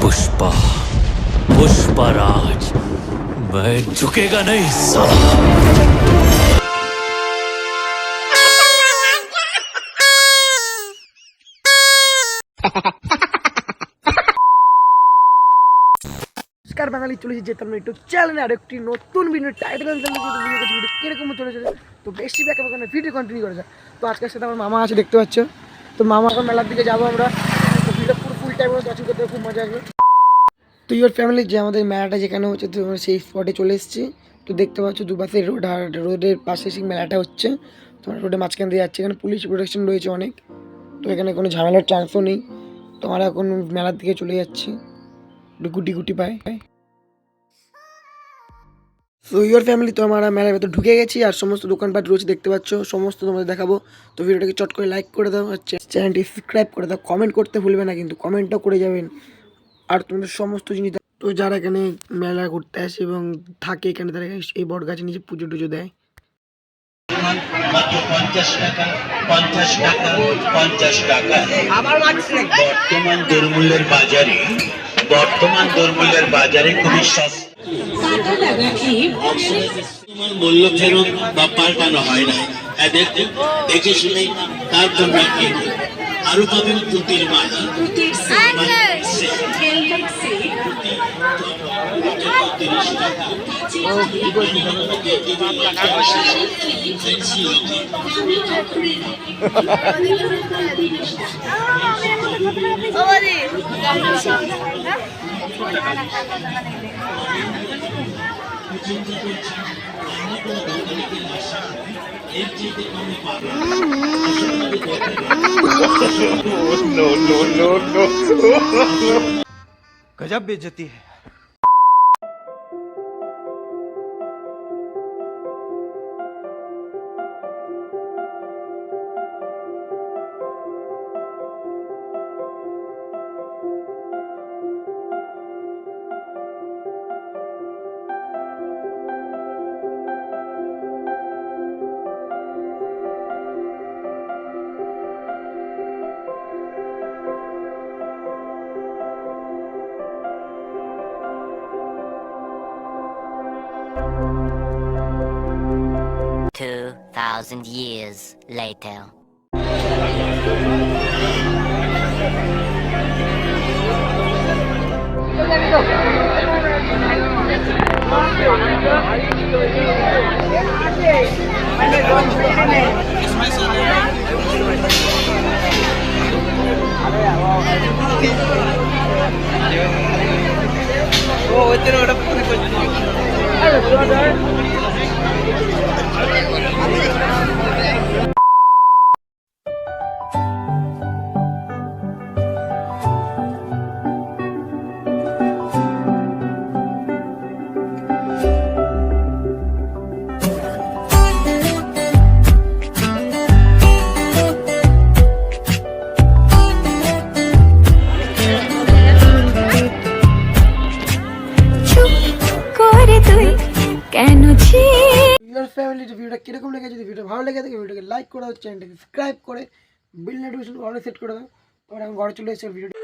पुष्पा पुष्पराज मैं झुकेगा नहीं साला। নমস্কার বাঙালি, চলে যেতাম না একটু চ্যানেলে আর একটি নতুন ভিডিও টাইটেল কিরকম চলে যাবে। তো বেশি ব্যাক ভিডিও কন্টিনিউ করা যায়। তো আজকের সাথে আমার মামা আছে, দেখতে পাচ্ছ। তো মামা এখন মেলার দিকে যাবো আমরা। তো ভিডিও পুরো ফুল টাইম ওয়াচিং করতে খুব মজা আসবে। তো ইউর ফ্যামিলি যে আমাদের মেলাটা যেখানে হচ্ছে, তো সেই স্পটে চলে এসেছি। তো দেখতে পাচ্ছ দুপাশে রোড, আর রোডের পাশে সেই মেলাটা হচ্ছে। তোমার রোডের মাঝখান দিয়ে যাচ্ছে, এখানে পুলিশ প্রোটেকশন রয়েছে অনেক। তো এখানে কোনো ঝামেলার চান্সও নেই। তো আমরা এখন মেলার দিকে চলে যাচ্ছি, গুটি গুটি পায়। সো ইউর ফ্যামিলি, তো আমরা মেলার ভেতর ঢুকে গেছি, আর সমস্ত দোকানপাট রয়েছে দেখতে পাচ্ছ, সমস্ত তোমাদের দেখাবো। তো ভিডিওটাকে চট করে লাইক করে দাও, আর চ্যানেলটি সাবস্ক্রাইব করে দাও, কমেন্ট করতে ভুলবে না কিন্তু, কমেন্টটাও করে যাবেন। আর তোমাদের সমস্ত জিনিস তো যারা এখানে মেলা ঘুরতে আসে এবং থাকে এখানে, তারা এই বট গাছের নিচে পুজো টুজো দেয়। মাত্র 50 টাকা 50 টাকা 50 টাকা। বর্তমান দরমূল্যের বাজারে খুবই সস্তা। তোমার মূল্য ফেরত বা পাল্টানো হয় না, দেখে শুনে তারপর আরো পাবেন ত্রুটির মালা, गजब बेइज्जती है। Thousand years later. ভিডিওটা কিরকম লেগেছে, যদি ভিডিও ভালো লেগে থাকে ভিডিওকে লাইক করে দাও, চ্যানেলটাকে সাবস্ক্রাইব করে বিল নোটিফিকেশন অল সেট করে দাও। তো এখন ঘরে চলে এসেছে ভিডিও।